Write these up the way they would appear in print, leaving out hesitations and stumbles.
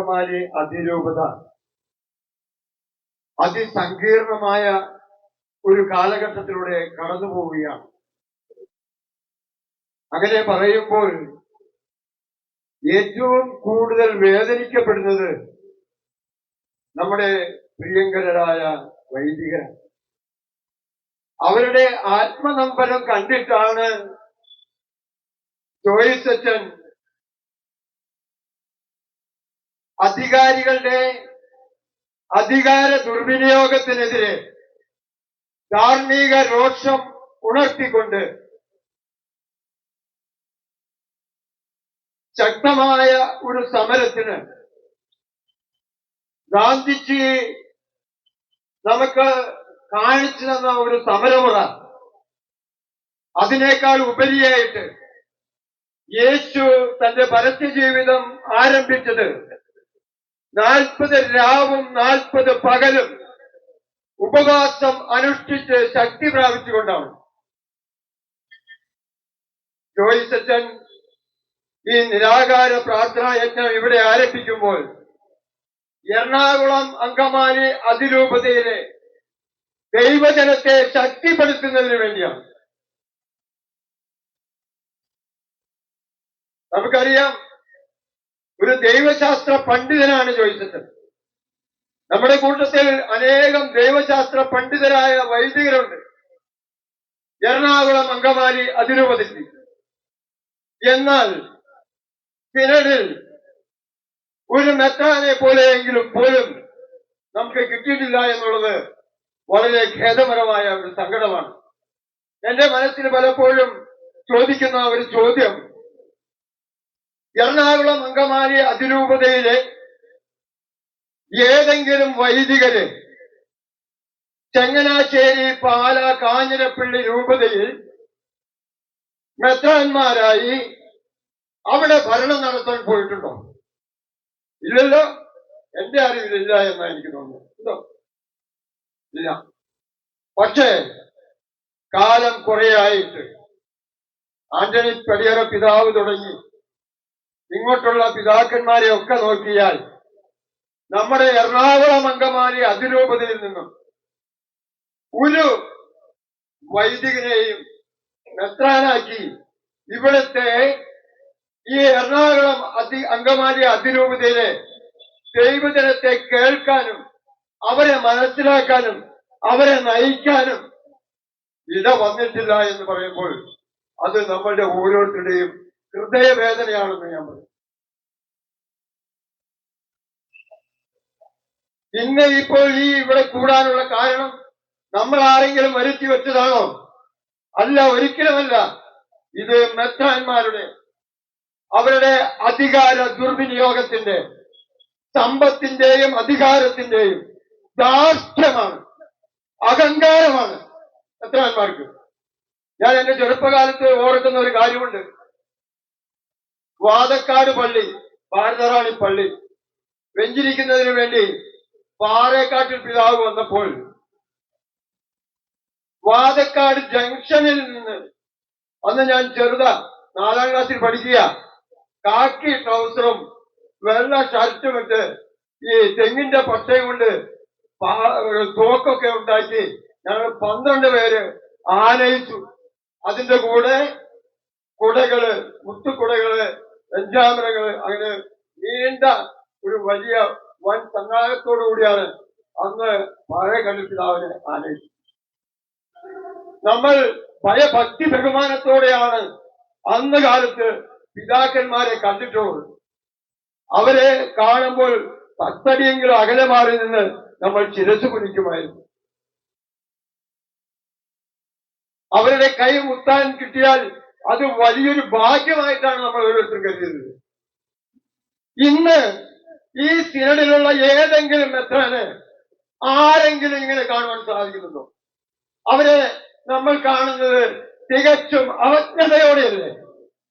അങ്കമാലി അതിരൂപത അതിസങ്കീർണമായ ഒരു കാലഘട്ടത്തിലൂടെ കടന്നു പോവുകയാണ്. അങ്ങനെ പറയുമ്പോൾ ഏറ്റവും കൂടുതൽ വേദനിക്കപ്പെടുന്നത് നമ്മുടെ പ്രിയങ്കരായ വൈദികർ. അവരുടെ ആത്മനമ്പരം കണ്ടിട്ടാണ് ജോയിസ് അച്ഛൻ അധികാരികളുടെ അധികാര ദുർവിനിയോഗത്തിനെതിരെ ധാർമ്മിക രോഷം ഉണർത്തിക്കൊണ്ട് ശക്തമായ ഒരു സമരത്തിന് ഗാന്ധിജി നമുക്ക് കാണിച്ചു തന്ന ഒരു സമരമുറ, അതിനേക്കാൾ ഉപരിയായിട്ട് യേശു തന്റെ പരസ്യ ജീവിതം ആരംഭിച്ചത് 40 രാവും 40 പകലും ഉപവാസം അനുഷ്ഠിച്ച് ശക്തി പ്രാപിച്ചുകൊണ്ടാണ്. ജോയിസ് അച്ഛൻ ഈ നിരാകാര പ്രാർത്ഥനാ യജ്ഞം ഇവിടെ ആരംഭിക്കുമ്പോൾ എറണാകുളം അങ്കമാലി അതിരൂപതയിലെ ദൈവജനത്തെ ശക്തിപ്പെടുത്തുന്നതിന് വേണ്ടിയാണ്. നമുക്കറിയാം, ഒരു ദൈവശാസ്ത്ര പണ്ഡിതനാണ് ജോയിസ് അച്ഛൻ. നമ്മുടെ കൂട്ടത്തിൽ അനേകം ദൈവശാസ്ത്ര പണ്ഡിതരായ വൈദികരുണ്ട് എറണാകുളം അങ്കമാലി അതിരൂപതയിൽ. എന്നാൽ സിനഡിൽ ഒരു മെത്രാനെ പോലെയെങ്കിലും പോലും നമുക്ക് കിട്ടിയിട്ടില്ല എന്നുള്ളത് വളരെ ഖേദകരമായ ഒരു സങ്കടമാണ്. എന്റെ മനസ്സിൽ പലപ്പോഴും ചോദിക്കുന്ന ഒരു ചോദ്യം, എറണാകുളം അങ്കമാലി അതിരൂപതയിലെ ഏതെങ്കിലും വൈദികര് ചങ്ങനാശ്ശേരി, പാല, കാഞ്ഞിരപ്പള്ളി രൂപതയിൽ മെത്രാന്മാരായി അവിടെ ഭരണം നടത്താൻ പോയിട്ടുണ്ടോ? ഇല്ലല്ലോ. എന്റെ അറിവിലില്ല എന്നാണ് എനിക്ക് തോന്നുന്നത്. ഇല്ല. പക്ഷേ കാലം കുറേയായിട്ട് ആന്റണി പടിയറ പിതാവ് തുടങ്ങി ഇങ്ങോട്ടുള്ള പിതാക്കന്മാരെ ഒക്കെ നോക്കിയാൽ നമ്മുടെ എറണാകുളം അങ്കമാലി അതിരൂപതയിൽ നിന്നും ഒരു വൈദികനെയും മെത്രാനാക്കി ഇവിടുത്തെ ഈ എറണാകുളം അങ്കമാലി അതിരൂപതയിലെ ദൈവജനത്തെ കേൾക്കാനും അവരെ മനസ്സിലാക്കാനും അവരെ നയിക്കാനും ഇട വന്നിട്ടില്ല എന്ന് പറയുമ്പോൾ അത് നമ്മളുടെ ഓരോരുത്തരുടെയും ഹൃദയവേദനയാണെന്ന് ഞാൻ പറയും. ഇന്ന് ഇപ്പോൾ ഈ ഇവിടെ കൂടാനുള്ള കാരണം നമ്മൾ ആരെങ്കിലും വരുത്തി വെച്ചതാണോ? അല്ല, ഒരിക്കലുമല്ല. ഇത് മെത്രാന്മാരുടെ അവരുടെ അധികാര ദുർവിനിയോഗത്തിന്റെ, സമ്പത്തിന്റെയും അധികാരത്തിന്റെയും ധാർഷ്ട്യമാണ്, അഹങ്കാരമാണ് മെത്രാന്മാർക്ക്. ഞാൻ എന്റെ ചെറുപ്പകാലത്ത് ഓർക്കുന്ന ഒരു കാര്യമുണ്ട്. വാതക്കാട് പള്ളി, ഭാരതറാണി പള്ളി വെഞ്ചരിക്കുന്നതിന് വേണ്ടി പാറേക്കാട്ടിൽ പിതാവ് വന്നപ്പോൾ വാതക്കാട് ജംഗ്ഷനിൽ നിന്ന്, അന്ന് ഞാൻ ചെറുതാ, 4ാം ക്ലാസ്സിൽ പഠിക്കുക, കാക്കി ട്രൗസറും വെള്ള ഷർട്ടും ഇട്ട് ഈ തെങ്ങിന്റെ പട്ടയും കൊണ്ട് തോക്കൊക്കെ ഉണ്ടാക്കി ഞങ്ങൾ 12 പേര് ആനയിച്ചു. അതിന്റെ കൂടെ കുടകള്, മുത്തുകുടകള്, വെഞ്ചാമരകള്, അങ്ങനെ നീണ്ട ഒരു വലിയ വൻ സന്നാഹത്തോടു കൂടിയാണ് അന്ന് പാറേക്കാട്ടിൽ പിതാവിനെ ആനയിച്ചു. നമ്മൾ ഭയഭക്തി ബഹുമാനത്തോടെയാണ് അന്ന് കാലത്ത് പിതാക്കന്മാരെ കണ്ടിട്ടുള്ളത്. അവരെ കാണുമ്പോൾ 10 അടിയെങ്കിലും അകലെ മാറി നിന്ന് നമ്മൾ ശിരസ് കുനിക്കുമായിരുന്നു. അവരുടെ കൈ മുത്താൻ കിട്ടിയാൽ അത് വലിയൊരു ഭാഗ്യമായിട്ടാണ് നമ്മൾ ഓരോരുത്തരും കരുതുന്നത്. ഇന്ന് ഈ സിനഡിലുള്ള ഏതെങ്കിലും മെത്രാനെ ആരെങ്കിലും ഇങ്ങനെ കാണുവാൻ സാധിക്കുന്നുണ്ടോ? അവരെ നമ്മൾ കാണുന്നത് തികച്ചും അവജ്ഞതയോടെയല്ലേ?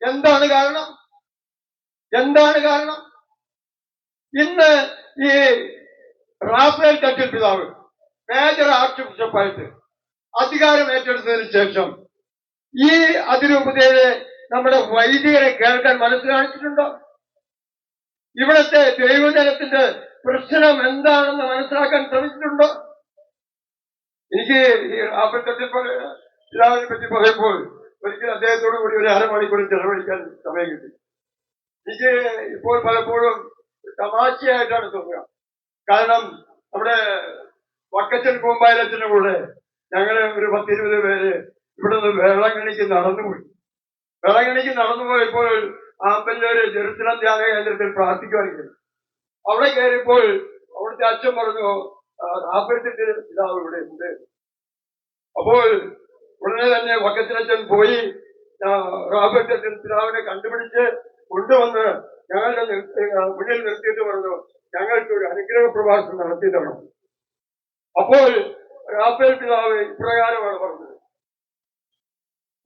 എന്താണ് കാരണം? എന്താണ് കാരണം? ഇന്ന് ഈ റാഫേൽ തട്ടിൽ പിതാവ് മേജർ ആർച്ച് ബിഷപ്പായിട്ട് അധികാരം ഏറ്റെടുത്തതിന് ശേഷം ഈ അതിരൂപതയിലെ നമ്മുടെ വൈദികരെ കേൾക്കാൻ മനസ്സ് കാണിച്ചിട്ടുണ്ടോ? ഇവിടുത്തെ ദൈവജനത്തിന്റെ പ്രശ്നം എന്താണെന്ന് മനസ്സിലാക്കാൻ ശ്രമിച്ചിട്ടുണ്ടോ? എനിക്ക് ഈ ആപ്പിൾത്തട്ടിൽ പിതാവിനെ പറ്റി പറയുമ്പോൾ ഒരിക്കലും അദ്ദേഹത്തോടു കൂടി ഒരു അരമണിക്കൂർ ചെലവഴിക്കാൻ സമയം കിട്ടി. എനിക്ക് ഇപ്പോൾ പലപ്പോഴും തമാശയായിട്ടാണ് തോന്നുക. കാരണം നമ്മുടെ വക്കച്ചൻ കൂമ്പായലച്ചന്റെ കൂടെ ഞങ്ങള് ഒരു 10-20 പേര് ഇവിടെ നിന്ന് വേളാങ്കണ്ണിക്ക് നടന്നുപോയി. വേളാങ്കണ്ണിക്ക് നടന്നുപോയപ്പോൾ ആമ്പല്ലൂര് ജെറുസലം ധ്യാന കേന്ദ്രത്തിൽ പ്രാർത്ഥിക്കുവാനില്ല. അവിടെ കയറിയപ്പോൾ അവിടുത്തെ അച്ഛൻ പറഞ്ഞു, ആപ്പിൾത്തട്ടിൽ പിതാവ് ഇവിടെ ഉണ്ട്. അപ്പോൾ ഉടനെ തന്നെ വക്കച്ചനച്ഛൻ പോയി റാബർട്ട് പിതാവിനെ കണ്ടുപിടിച്ച് കൊണ്ടുവന്ന് ഞങ്ങളുടെ മുന്നിൽ നിർത്തിയിട്ട് പറഞ്ഞു, ഞങ്ങൾക്ക് ഒരു അനുഗ്രഹ പ്രഭാഷണം നടത്തി തരണം. അപ്പോൾ റാഫേൽ പിതാവ് ഇപ്രകാരമാണ് പറഞ്ഞത്: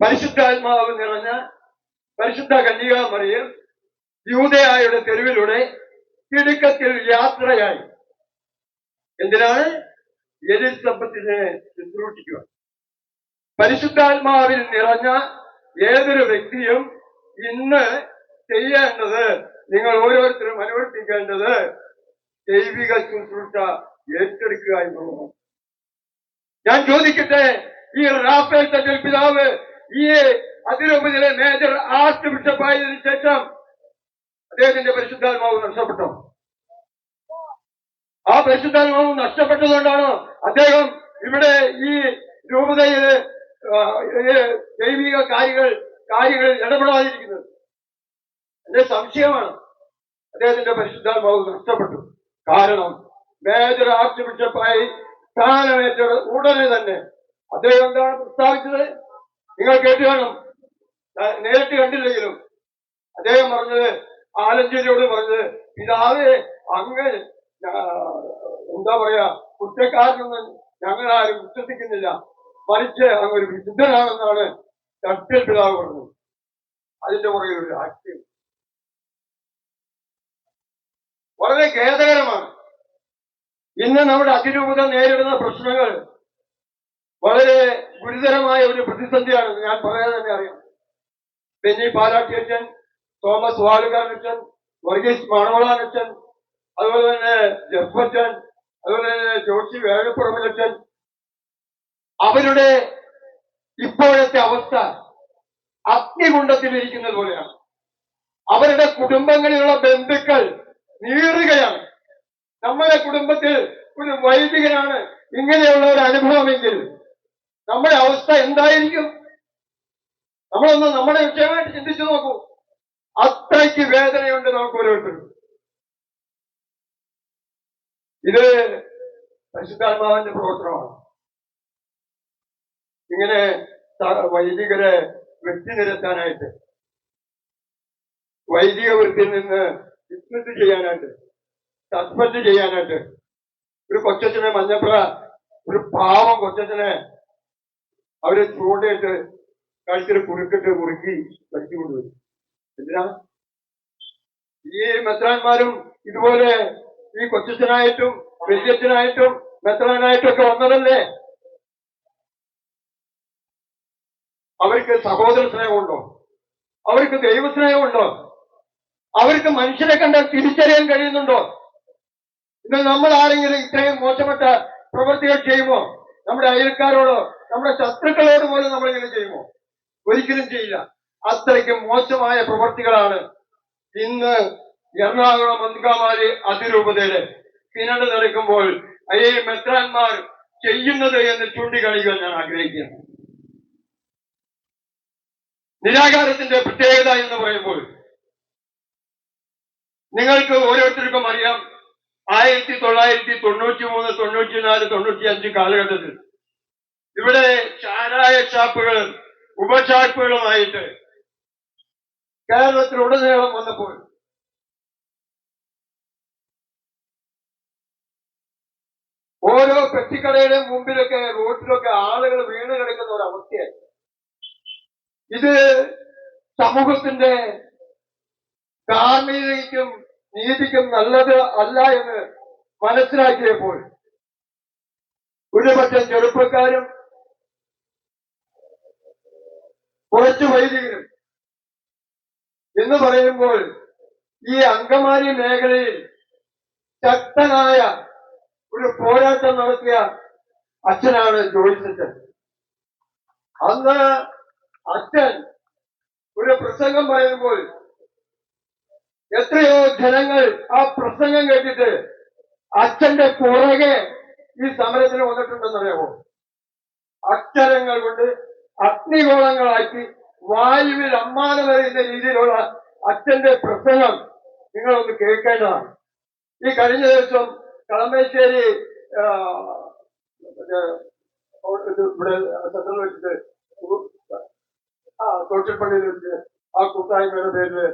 പരിശുദ്ധാത്മാവ് നിറഞ്ഞ പരിശുദ്ധ കന്യകാമറിയം യൂദയായുടെ തെരുവിലൂടെ തിടുക്കത്തിൽ യാത്രയായി. എന്തിനാണ്? എലിസബത്തിനെ ശുശ്രൂഷിക്കുക. പരിശുദ്ധാത്മാവിൽ നിറഞ്ഞ ഏതൊരു വ്യക്തിയും ഇന്ന് ചെയ്യേണ്ടത്, നിങ്ങൾ ഓരോരുത്തരും അനുവർത്തിക്കേണ്ടത് ദൈവിക ശുശ്രൂഷ ഏറ്റെടുക്കുക എന്നുള്ളതാണ്. ഞാൻ ചോദിക്കട്ടെ, ഈ റാഫേൽ തട്ടിൽ പിതാവ് ഈ അതിരൂപതയിലെ മേജർ ആർച്ച് ബിഷപ്പായതിനു ശേഷം അദ്ദേഹത്തിന്റെ പരിശുദ്ധാത്മാവ് നഷ്ടപ്പെട്ടോ? ആ പരിശുദ്ധാത്മാവ് നഷ്ടപ്പെട്ടതുകൊണ്ടാണ് അദ്ദേഹം ഇവിടെ ഈ രൂപതയില് ദൈവിക കാര്യങ്ങളിൽ ഇടപെടാതിരിക്കുന്നത്. എന്റെ സംശയമാണ് അദ്ദേഹത്തിന്റെ പരിശുദ്ധാത്മാവ് നഷ്ടപ്പെട്ടു. കാരണം മേജർ ആർച്ച് ബിഷപ്പായി സ്ഥാനമേറ്റ ഉടനെ തന്നെ അദ്ദേഹം എന്താണ് പ്രസ്താവിച്ചത്? നിങ്ങൾ കേട്ട് കാണും, നേരിട്ട് കണ്ടില്ലെങ്കിലും. അദ്ദേഹം പറഞ്ഞത്, ആലഞ്ചേരിയോട് പറഞ്ഞത്, പിതാവേ അങ്ങ് എന്താ പറയാ, കുറ്റക്കാരനൊന്നും ഞങ്ങളാരും വിശ്വസിക്കുന്നില്ല, മറിച്ച് അങ്ങ് ഒരു വിശുദ്ധനാണെന്നാണ് തട്ടിൽ പിതാവ് പറഞ്ഞത്. അതിന്റെ പുറകിൽ ഒരു രാഷ്ട്രീയം വളരെ ഖേദകരമാണ്. ഇന്ന് നമ്മുടെ അതിരൂപത നേരിടുന്ന പ്രശ്നങ്ങൾ വളരെ ഗുരുതരമായ ഒരു പ്രതിസന്ധിയാണെന്ന് ഞാൻ പറയാൻ തന്നെ അറിയാം. ബെന്നി പാലാട്ടിയച്ചൻ, തോമസ് വാലുകാരനച്ചൻ, വർഗീസ് മാണവളാനച്ചൻ, അതുപോലെ തന്നെ ജപ്പച്ചൻ, അതുപോലെ തന്നെ ജോഷി വേഴപ്പുറമിലച്ചൻ, അവരുടെ ഇപ്പോഴത്തെ അവസ്ഥ അഗ്നികുണ്ഡത്തിലിരിക്കുന്നത് പോലെയാണ്. അവരുടെ കുടുംബങ്ങളിലുള്ള ബന്ധുക്കൾ നീറുകയാണ്. നമ്മുടെ കുടുംബത്തിൽ ഒരു വൈദികനാണ് ഇങ്ങനെയുള്ള ഒരു അനുഭവമെങ്കിൽ നമ്മുടെ അവസ്ഥ എന്തായിരിക്കും? നമ്മളൊന്ന് നമ്മുടെ വിഷയമായിട്ട് ചിന്തിച്ചു നോക്കൂ. അത്രയ്ക്ക് വേദനയുണ്ട് നമുക്ക് ഓരോരുത്തരും. ഇത് പരിശുദ്ധാത്മാവിന്റെ പ്രവർത്തനമാണ്. ഇങ്ങനെ വൈദികരെ വ്യക്തി നിരത്താനായിട്ട്, വൈദിക വൃത്തിയിൽ നിന്ന് ബിസിനസ് ചെയ്യാനായിട്ട്, സസ്പെൻഡ് ചെയ്യാനായിട്ട് ഒരു കൊച്ചച്ഛനെ മഞ്ഞപ്ര, ഒരു പാവം കൊച്ചച്ഛനെ അവര് ചൂണ്ടയിട്ട് കഴുത്തിൽ കുറുക്കിട്ട് മുറുക്കി വലിച്ചു കൊണ്ടുവരും. എന്തിനാ? ഈ മെത്രാന്മാരും ഇതുപോലെ ഈ കൊച്ചച്ഛനായിട്ടും വലിയച്ഛനായിട്ടും മെത്രാനായിട്ടും ഒക്കെ വന്നതല്ലേ? അവർക്ക് സഹോദര സ്നേഹമുണ്ടോ? അവർക്ക് ദൈവസ്നേഹമുണ്ടോ? അവർക്ക് മനുഷ്യരെ കണ്ടാൽ തിരിച്ചറിയാൻ കഴിയുന്നുണ്ടോ? ഇന്ന് നമ്മൾ ആരെങ്കിലും ഇത്രയും മോശപ്പെട്ട പ്രവൃത്തികൾ ചെയ്യുമോ? നമ്മുടെ അയൽക്കാരോടോ നമ്മുടെ ശത്രുക്കളോട് പോലും നമ്മളിങ്ങനെ ചെയ്യുമോ? ഒരിക്കലും ചെയ്യില്ല. അത്രയ്ക്ക് മോശമായ പ്രവൃത്തികളാണ് ഇന്ന് എറണാകുളം അങ്കമാലി അതിരൂപതയില് സിനഡ് നടക്കുമ്പോൾ ഈ മെത്രാന്മാർ ചെയ്യുന്നത് എന്ന് ചൂണ്ടിക്കാണിക്കാൻ ഞാൻ ആഗ്രഹിക്കുകയാണ്. നിരാകാരത്തിന്റെ പ്രത്യേകത എന്ന് പറയുമ്പോൾ നിങ്ങൾക്ക് ഓരോരുത്തർക്കും അറിയാം, 1993, 94, 95 കാലഘട്ടത്തിൽ ഇവിടെ ചാരായ ഷാപ്പുകളും ഉപഷാപ്പുകളുമായിട്ട് കേരളത്തിലുടനീളം വന്നപ്പോൾ ഓരോ പെട്ടിക്കടയുടെയും മുമ്പിലൊക്കെ റോഡിലൊക്കെ ആളുകൾ വീണ് കിടക്കുന്ന ഒരു അവസ്ഥയായി. ഇത് സമൂഹത്തിന്റെ ധാർമ്മികതയ്ക്കും നീതിക്കും നല്ലത് അല്ല എന്ന് മനസ്സിലാക്കിയപ്പോൾ ഒരുപറ്റം ചെറുപ്പക്കാരും കുറച്ചു വൈദികരും എന്ന് പറയുമ്പോൾ ഈ അങ്കമാലി മേഖലയിൽ ശക്തനായ ഒരു പോരാട്ടം നടത്തിയ അച്ഛനാണ് ജോയിസച്ചൻ. അന്ന് അച്ഛൻ ഒരു പ്രസംഗം പറയുമ്പോൾ എത്രയോ ജനങ്ങൾ ആ പ്രസംഗം കേട്ടിട്ട് അച്ഛന്റെ പുറകെ ഈ സമരത്തിന് വന്നിട്ടുണ്ടെന്നറിയാമോ? അക്ഷരങ്ങൾ കൊണ്ട് അഗ്നിഗോളങ്ങളാക്കി വായുവിൽ അമ്മാനം വരുന്ന രീതിയിലുള്ള അച്ഛന്റെ പ്രസംഗം നിങ്ങളൊന്ന് കേൾക്കേണ്ടതാണ്. ഈ കഴിഞ്ഞ ദിവസം കളമശ്ശേരി ഇവിടെ സെൻട്രൽ വെച്ചിട്ട് തോട്ടിൽപ്പള്ളിയിൽ വെച്ച് ആ കൂട്ടായ്മയുടെ പേരില്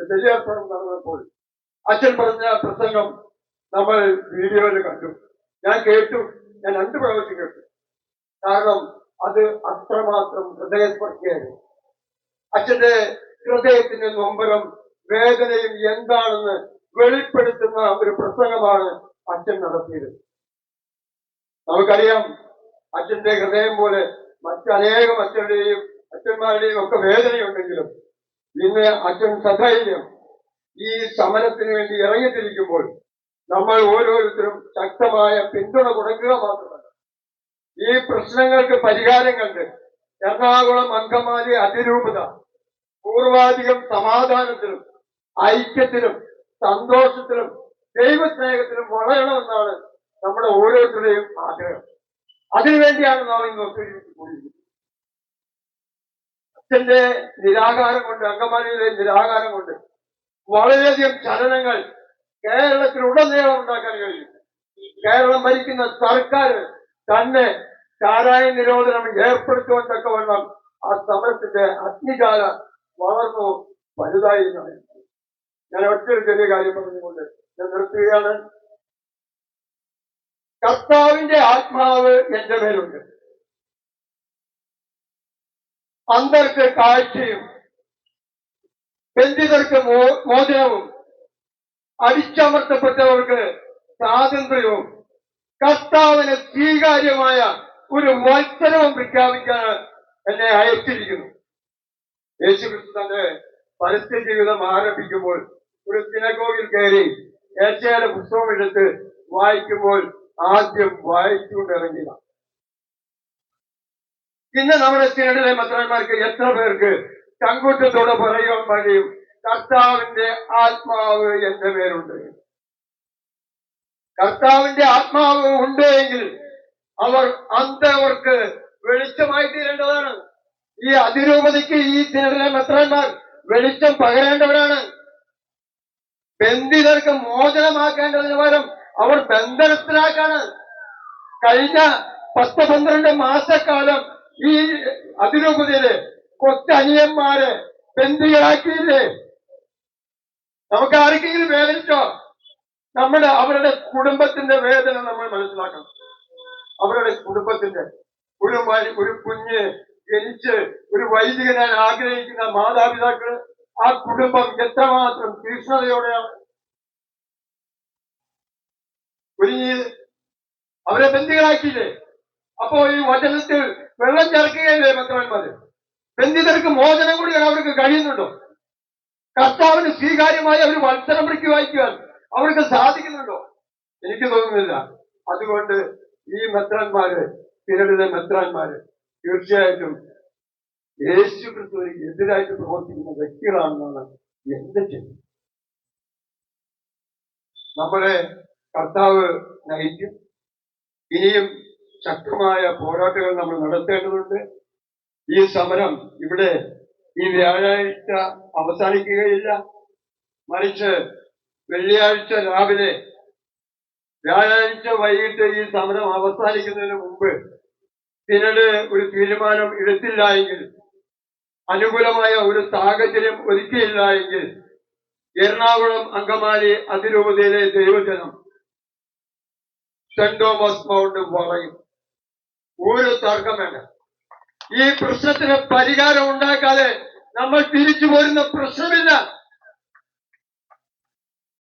ബലിയർപ്പണം നടന്നപ്പോൾ അച്ഛൻ പറഞ്ഞ പ്രസംഗം നമ്മൾ വീഡിയോയിൽ കണ്ടു. ഞാൻ കേട്ടു. ഞാൻ 2 പ്രാവശ്യം കേട്ടു. കാരണം അത് അത്രമാത്രം ഹൃദയസ്പർശിയായിരുന്നു. അച്ഛന്റെ ഹൃദയത്തിന്റെ നൊമ്പരം വേദനയും എന്താണെന്ന് വെളിപ്പെടുത്തുന്ന ഒരു പ്രസംഗമാണ് അച്ഛൻ നടത്തിയത്. നമുക്കറിയാം, അച്ഛന്റെ ഹൃദയം പോലെ മറ്റനേകം അച്ഛന്മാരുടെയും ഒക്കെ വേദനയുണ്ടെങ്കിലും ഇന്ന് അച്ഛൻ സധൈര്യം ഈ സമരത്തിന് വേണ്ടി ഇറങ്ങിത്തിരിക്കുമ്പോൾ നമ്മൾ ഓരോരുത്തരും ശക്തമായ പിന്തുണ കൊടുക്കുക മാത്രമല്ല, ഈ പ്രശ്നങ്ങൾക്ക് പരിഹാരം കണ്ട് എറണാകുളം അങ്കമാലി അതിരൂപത പൂർവാധികം സമാധാനത്തിലും ഐക്യത്തിലും സന്തോഷത്തിലും ദൈവസ്നേഹത്തിലും വളരണമെന്നാണ് നമ്മുടെ ഓരോരുത്തരുടെയും ആഗ്രഹം. അതിനുവേണ്ടിയാണ് നാം ഇന്ന് ഒത്തൊരുമിച്ച് കൂടിയിരിക്കുന്നത്. അച്ഛന്റെ നിരാകാരം കൊണ്ട്, അങ്കമാലിയിലെ നിരാകാരം കൊണ്ട് വളരെയധികം ചലനങ്ങൾ കേരളത്തിലുടനീളം ഉണ്ടാക്കാൻ കഴിയും. കേരളം ഭരിക്കുന്ന സർക്കാർ തന്നെ ചാരായ നിരോധനം ഏർപ്പെടുത്തുവാൻ തക്കവണ്ണം ആ സമരത്തിന്റെ അഗ്നിജാല വളർന്നു വലുതായി. ഞാൻ ഒറ്റൊരു ചെറിയ കാര്യം പറഞ്ഞുകൊണ്ട് ഞാൻ നിർത്തുകയാണ്. കർത്താവിന്റെ ആത്മാവ് എന്റെ മേലുണ്ട്. അന്ധർക്ക് കാഴ്ചയും ബന്ധിതർക്ക് മോചനവും അടിച്ചമർത്തപ്പെട്ടവർക്ക് സ്വാതന്ത്ര്യവും കർത്താവിന് സ്വീകാര്യമായ ഒരു വത്സരവും പ്രഖ്യാപിക്കാൻ എന്നെ അയച്ചിരിക്കുന്നു. യേശുക്രിസ്തു തന്റെ പരസ്യ ജീവിതം ആരംഭിക്കുമ്പോൾ ഒരു സിനഗോഗിൽ കയറി ഏശയ്യായുടെ പുസ്തകം എടുത്ത് വായിക്കുമ്പോൾ ആദ്യം വായിച്ചുകൊണ്ട് ഇറങ്ങിയതാണ്. ഇന്ന് നമ്മുടെ സിനഡിലെ മെത്രാന്മാർക്ക് എത്ര പേർക്ക് ചങ്കൂറ്റത്തോടെ പറയുവാൻ കഴിയും, കർത്താവിന്റെ ആത്മാവ് എന്റെ പേരുണ്ട്? കർത്താവിന്റെ ആത്മാവ് ഉണ്ട് എങ്കിൽ അവർ അന്ധർക്ക് വെളിച്ചമായി തീരേണ്ടതാണ്. ഈ അതിരൂപതയ്ക്ക് ഈ സിനഡിലെ മെത്രാന്മാർ വെളിച്ചം പകരേണ്ടവരാണ്. ബന്ധിതർക്ക് മോചനമാക്കേണ്ടതിന് പകരം അവർ ബന്ധനത്തിലാക്കാണ്. കഴിഞ്ഞ 10-12 മാസക്കാലം ഈ അതിരൂപതയില് കൊച്ചനിയന്മാരെ ബന്ധികളാക്കിയില്ലേ? നമുക്ക് ആർക്കെങ്കിലും വേദനിച്ചോ? അവരുടെ കുടുംബത്തിന്റെ വേദന നമ്മൾ മനസ്സിലാക്കണം. അവരുടെ കുടുംബത്തിന്റെ ഒരു കുഞ്ഞ് ജനിച്ച് ഒരു വൈദികനാൻ ആഗ്രഹിക്കുന്ന മാതാപിതാക്കള്, ആ കുടുംബം എത്രമാത്രം തീക്ഷ്ണതയോടെയാണ് ഒരുങ്ങിയത്. അവരെ ബന്ധികളാക്കിയില്ലേ? അപ്പോ ഈ വചനത്തിൽ വെള്ളം ചേർക്കുകയല്ലേ മെത്രാന്മാര്? ബന്ധിതർക്ക് മോചനം കൊടുക്കാൻ അവർക്ക് കഴിയുന്നുണ്ടോ? കർത്താവിന് സ്വീകാര്യമായ ഒരു വത്സരം വായിക്കുവാൻ അവർക്ക് സാധിക്കുന്നുണ്ടോ? എനിക്ക് തോന്നുന്നില്ല. അതുകൊണ്ട് ഈ മെത്രാന്മാര്, സിനഡിലെ മെത്രാന്മാര് തീർച്ചയായിട്ടും യേശുക്രിസ്തുവിന് എതിരായിട്ട് പ്രവർത്തിക്കുന്ന വ്യക്തികളാണെന്നാണ് എന്റെ ചിന്ത. നമ്മളെ കർത്താവ് നയിക്കും. ഇനിയും ശക്തമായ പോരാട്ടങ്ങൾ നമ്മൾ നടത്തേണ്ടതുണ്ട്. ഈ സമരം ഇവിടെ ഈ വ്യാഴാഴ്ച അവസാനിക്കുകയില്ല. മറിച്ച് വെള്ളിയാഴ്ച രാവിലെ, വ്യാഴാഴ്ച വൈകിട്ട് ഈ സമരം അവസാനിക്കുന്നതിന് മുമ്പ് സിനഡ് ഒരു തീരുമാനം എടുത്തില്ല എങ്കിൽ, അനുകൂലമായ ഒരു സാഹചര്യം ഒരുക്കിയില്ല എങ്കിൽ, എറണാകുളം അങ്കമാലി അതിരൂപതയിലെ ദൈവജനം സെന്റ് തോമസ് മൗണ്ട് വളയും. ഒരു തർക്കം വേണ്ട. ഈ പ്രശ്നത്തിന് പരിഹാരം ഉണ്ടാക്കാതെ നമ്മൾ തിരിച്ചു പോരുന്ന പ്രശ്നമില്ല.